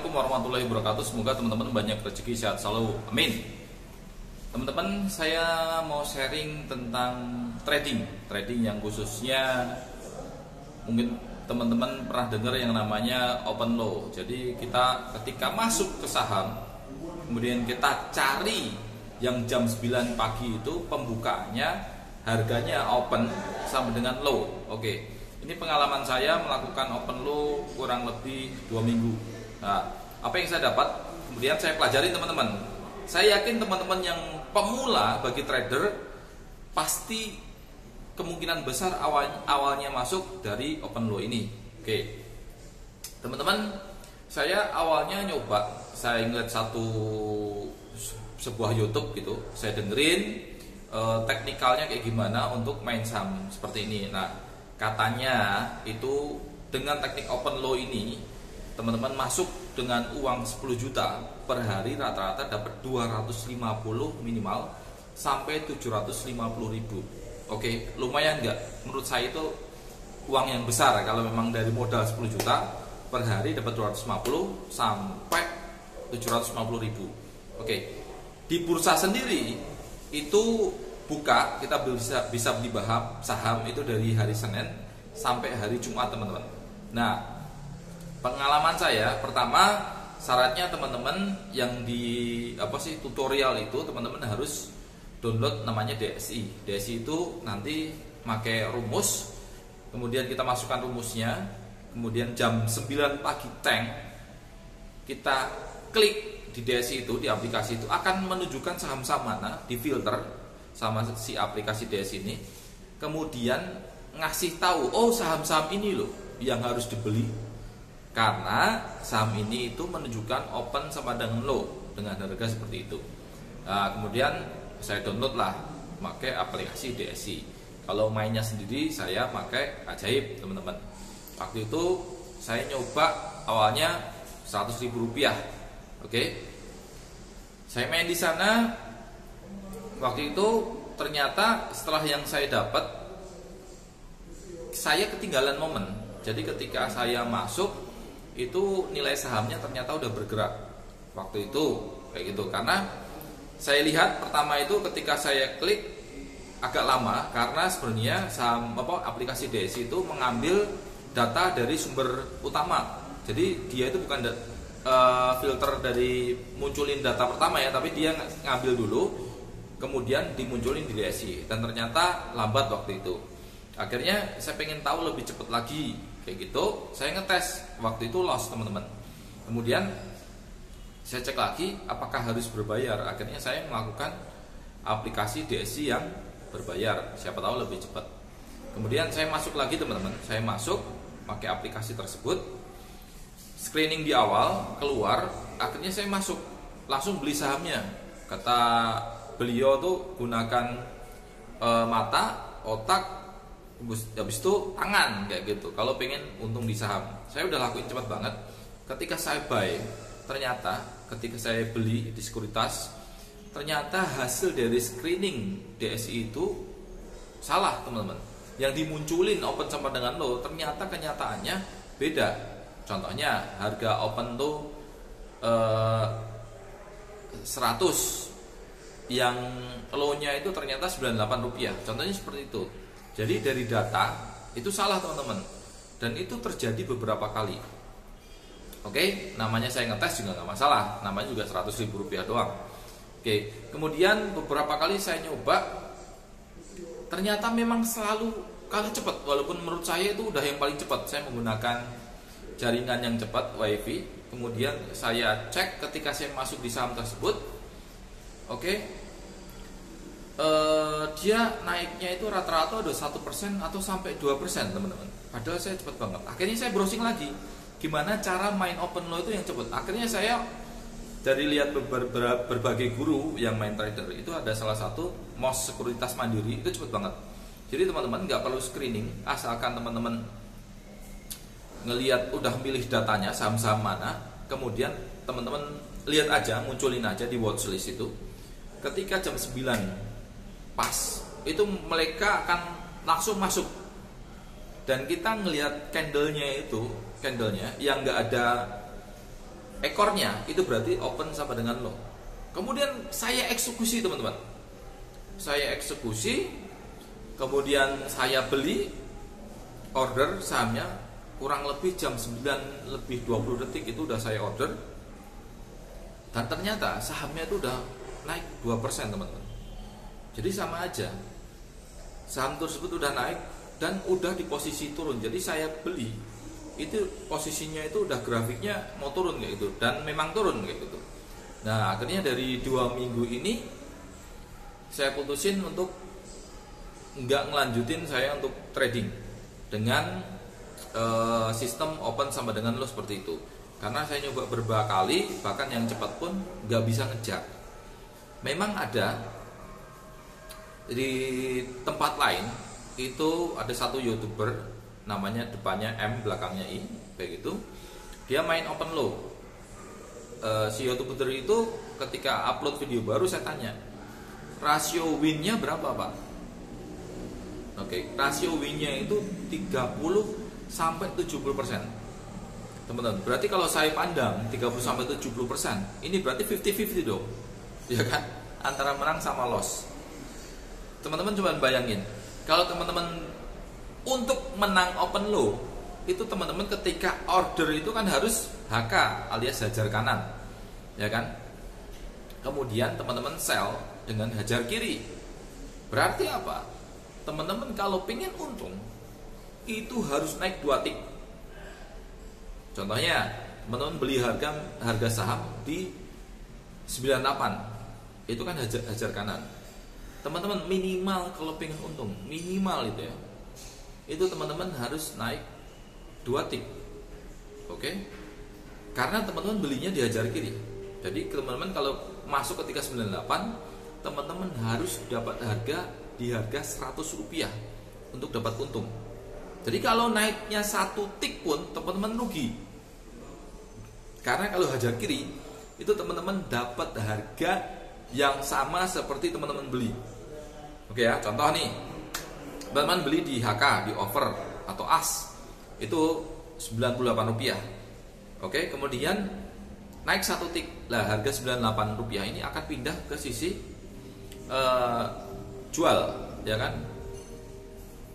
Assalamualaikum warahmatullahi wabarakatuh. Semoga teman-teman banyak rezeki, sehat selalu, amin. Teman-teman, saya mau sharing tentang trading yang khususnya mungkin teman-teman pernah dengar yang namanya open low. Jadi kita ketika masuk ke saham, kemudian kita cari yang jam 9 pagi itu pembukaannya harganya open sama dengan low. Oke. Ini pengalaman saya melakukan open low kurang lebih 2 minggu. Nah, apa yang saya dapat? Kemudian saya pelajari teman-teman. Saya yakin teman-teman yang pemula bagi trader pasti kemungkinan besar awalnya masuk dari open low ini. Oke, teman-teman, saya awalnya nyoba. Saya ingat sebuah YouTube gitu. Saya dengerin teknikalnya kayak gimana untuk main saham seperti ini. Nah, katanya itu dengan teknik open low ini teman-teman masuk dengan uang 10 juta per hari rata-rata dapat 250 minimal sampai 750 ribu. Oke, lumayan nggak? Menurut saya itu uang yang besar kalau memang dari modal 10 juta per hari dapat 250 sampai 750 ribu. Oke, di bursa sendiri itu buka, kita bisa beli saham itu dari hari Senin sampai hari Jumat, teman-teman. Nah, pengalaman saya pertama, syaratnya teman-teman yang di tutorial itu teman-teman harus download namanya DSI. DSI itu nanti pakai rumus, kemudian kita masukkan rumusnya, kemudian jam 9 pagi kita klik di DSI itu, di aplikasi itu akan menunjukkan saham-saham mana, di filter sama si aplikasi DS ini, kemudian ngasih tahu, oh saham-saham ini loh yang harus dibeli karena saham ini itu menunjukkan open sama dengan low dengan harga seperti itu. Nah, kemudian saya download lah pakai aplikasi DSI. Kalau mainnya sendiri saya pakai Ajaib, teman-teman. Waktu itu saya nyoba awalnya 100.000 rupiah. Oke, saya main di sana. Waktu itu ternyata setelah yang saya dapat, saya ketinggalan momen. Jadi ketika saya masuk itu nilai sahamnya ternyata udah bergerak waktu itu kayak gitu. Karena saya lihat pertama itu ketika saya klik agak lama karena sebenarnya saham aplikasi DSI itu mengambil data dari sumber utama. Jadi dia itu bukan filter dari munculin data pertama ya, tapi dia ngambil dulu kemudian dimunculin di DSI, dan ternyata lambat waktu itu. Akhirnya saya pengen tahu lebih cepat lagi kayak gitu, saya ngetes, waktu itu loss, teman-teman. Kemudian saya cek lagi apakah harus berbayar. Akhirnya saya melakukan aplikasi DSI yang berbayar, siapa tahu lebih cepat. Kemudian saya masuk lagi, teman-teman. Saya masuk pakai aplikasi tersebut, screening di awal, keluar, akhirnya saya masuk langsung beli sahamnya. Kata beliau tuh gunakan mata, otak, habis itu tangan kayak gitu. Kalau pengen untung di saham, saya udah lakuin cepat banget. Ketika saya buy, ternyata ketika saya beli di sekuritas, ternyata hasil dari screening DSI itu salah, teman-teman. Yang dimunculin open sama dengan low, ternyata kenyataannya beda. Contohnya harga open tuh 100, yang low-nya itu ternyata 98 rupiah. Contohnya seperti itu. Jadi dari data itu salah, teman-teman. Dan itu terjadi beberapa kali. Oke, namanya saya ngetes juga nggak masalah. Namanya juga 100.000 rupiah doang. Oke, kemudian beberapa kali saya nyoba, ternyata memang selalu kalah cepat. Walaupun menurut saya itu udah yang paling cepat. Saya menggunakan jaringan yang cepat, WiFi. Kemudian saya cek ketika saya masuk di saham tersebut. Oke, dia naiknya itu rata-rata udah 1% atau sampai 2%, teman-teman. Padahal saya cepat banget. Akhirnya saya browsing lagi, gimana cara main open low itu yang cepat. Akhirnya saya dari lihat berbagai guru yang main trader itu, ada salah satu MOS Sekuritas Mandiri, itu cepat banget. Jadi teman-teman nggak perlu screening, asalkan teman-teman ngelihat udah milih datanya saham-saham mana, kemudian teman-teman lihat aja, munculin aja di watchlist itu. Ketika jam 9 pas itu mereka akan langsung masuk, dan kita ngelihat candlenya yang nggak ada ekornya, itu berarti open sama dengan low. Kemudian saya eksekusi teman-teman, saya eksekusi, kemudian saya beli order sahamnya kurang lebih jam 9 lebih 20 detik itu udah saya order, dan ternyata sahamnya itu udah naik 2% teman-teman. Jadi sama aja, saham tersebut udah naik dan udah di posisi turun. Jadi saya beli itu posisinya itu udah grafiknya mau turun kayak gitu, dan memang turun kayak gitu. Nah akhirnya dari 2 minggu ini saya putusin untuk nggak ngelanjutin saya untuk trading dengan sistem open sama dengan low seperti itu, karena saya nyoba beberapa kali, bahkan yang cepat pun nggak bisa ngejar. Memang ada di tempat lain itu ada satu YouTuber namanya depannya M belakangnya I kayak gitu, dia main open low. Si YouTuber itu ketika upload video baru saya tanya rasio win-nya berapa Pak? Oke, rasio win-nya itu 30 sampai 70%. Teman-teman, berarti kalau saya pandang 30 sampai 70%, ini berarti 50-50 dong. Ya kan? Antara menang sama loss. Teman-teman coba bayangin, kalau teman-teman untuk menang open low, itu teman-teman ketika order itu kan harus HK alias hajar kanan. Ya kan? Kemudian teman-teman sell dengan hajar kiri. Berarti apa? Teman-teman kalau pengen untung itu harus naik 2 tick. Contohnya, teman-teman beli harga saham di 98, itu kan hajar kanan. Teman-teman minimal kalau pengen untung, minimal itu ya, itu teman-teman harus naik 2 tick. Oke? Karena teman-teman belinya di hajar kiri. Jadi teman-teman kalau masuk ketika 98, teman-teman harus dapat harga di harga Rp100 untuk dapat untung. Jadi kalau naiknya 1 tick pun teman-teman rugi. Karena kalau hajar kiri itu teman-teman dapat harga yang sama seperti teman-teman beli. Oke ya, contoh nih, teman-teman beli di HK, di offer atau as itu Rp98. Oke, kemudian naik 1 tick, lah harga Rp98 ini akan pindah ke sisi jual, ya kan,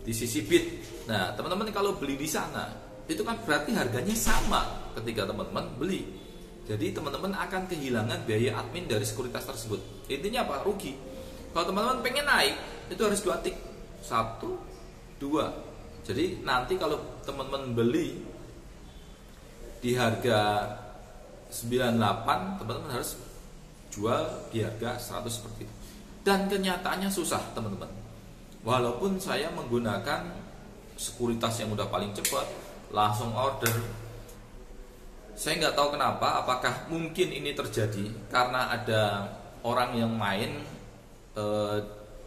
di sisi bid. Nah teman-teman kalau beli di sana itu kan berarti harganya sama ketika teman-teman beli. Jadi teman-teman akan kehilangan biaya admin dari sekuritas tersebut. Intinya apa? Rugi. Kalau teman-teman pengen naik itu harus 2 tick, 1, 2. Jadi nanti kalau teman-teman beli di harga 98, teman-teman harus jual di harga 100 seperti itu. Dan kenyataannya susah teman-teman. Walaupun saya menggunakan sekuritas yang udah paling cepat, langsung order, saya nggak tahu kenapa. Apakah mungkin ini terjadi karena ada orang yang main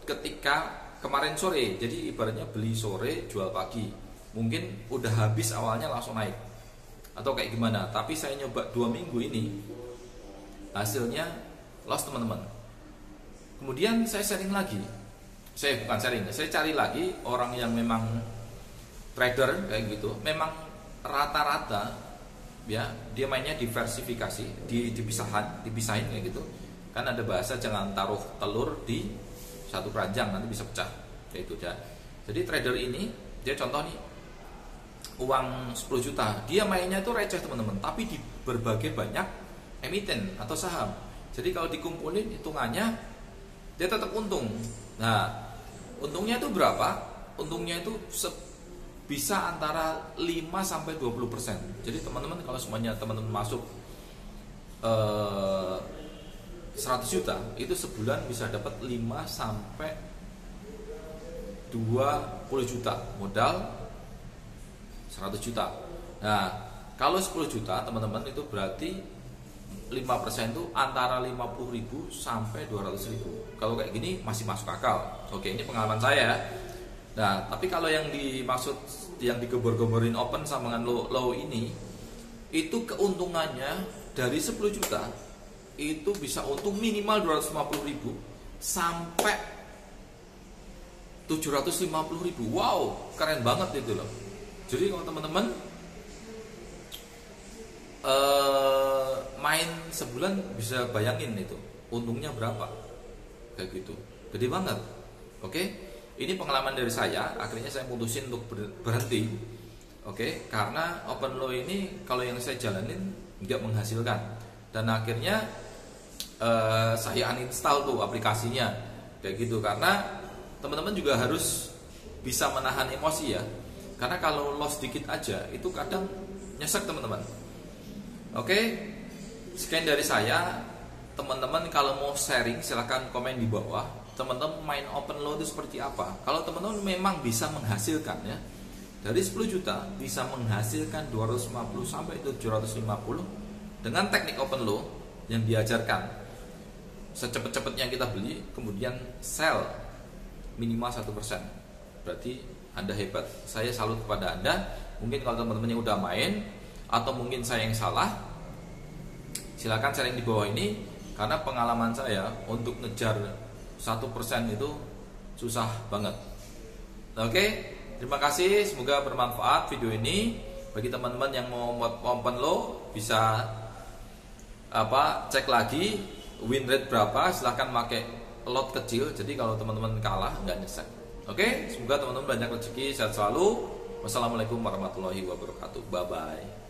ketika kemarin sore, jadi ibaratnya beli sore jual pagi, mungkin udah habis awalnya langsung naik, atau kayak gimana. Tapi saya nyoba 2 minggu ini, hasilnya loss teman-teman. Kemudian saya sharing lagi, saya cari lagi orang yang memang trader kayak gitu, memang rata-rata ya dia mainnya diversifikasi, dipisahin kayak gitu. Kan ada bahasa jangan taruh telur di satu keranjang, nanti bisa pecah kayak itu ya. Jadi trader ini dia contoh nih, uang 10 juta, dia mainnya itu receh teman-teman, tapi di berbagai banyak emiten atau saham. Jadi kalau dikumpulin hitungannya dia tetap untung. Nah untungnya itu berapa? Untungnya itu bisa antara 5-20%. Jadi teman-teman kalau semuanya teman-teman masuk 100 juta, itu sebulan bisa dapat 5-20 juta modal 100 juta. Nah kalau 10 juta teman-teman itu berarti 5% itu antara 50.000 sampai 200.000. Kalau kayak gini masih masuk akal. Oke, ini pengalaman saya. Nah, tapi kalau yang dimaksud yang digembor-gemborin open sama dengan low ini, itu keuntungannya dari 10 juta itu bisa untung minimal 250.000 sampai 750.000. Wow, keren banget itu loh. Jadi kalau teman-teman main sebulan bisa bayangin itu untungnya berapa, kayak gitu, gede banget. Oke, ini pengalaman dari saya. Akhirnya saya putusin untuk berhenti. Oke, karena OpenLaw ini kalau yang saya jalanin nggak menghasilkan, dan akhirnya saya uninstall tuh aplikasinya, kayak gitu. Karena teman-teman juga harus bisa menahan emosi ya, karena kalau loss dikit aja itu kadang nyesek teman-teman. Oke, sekian dari saya. Teman-teman kalau mau sharing silahkan komen di bawah. Teman-teman main OpenLaw itu seperti apa? Kalau teman-teman memang bisa menghasilkan ya, dari 10 juta bisa menghasilkan 250 sampai 750 dengan teknik OpenLaw yang diajarkan. Secepat-cepatnya kita beli, kemudian sell minimal 1%. Berarti Anda hebat. Saya salut kepada Anda. Mungkin kalau teman-teman yang udah main, atau mungkin saya yang salah, silakan sharing di bawah ini. Karena pengalaman saya untuk ngejar 1% itu susah banget. Oke, terima kasih. Semoga bermanfaat video ini. Bagi teman-teman yang mau OpenLaw bisa cek lagi win rate berapa. Silahkan pakai lot kecil. Jadi kalau teman-teman kalah nggak nyesek. Oke, semoga teman-teman banyak rezeki, sehat selalu. Wassalamualaikum warahmatullahi wabarakatuh. Bye bye.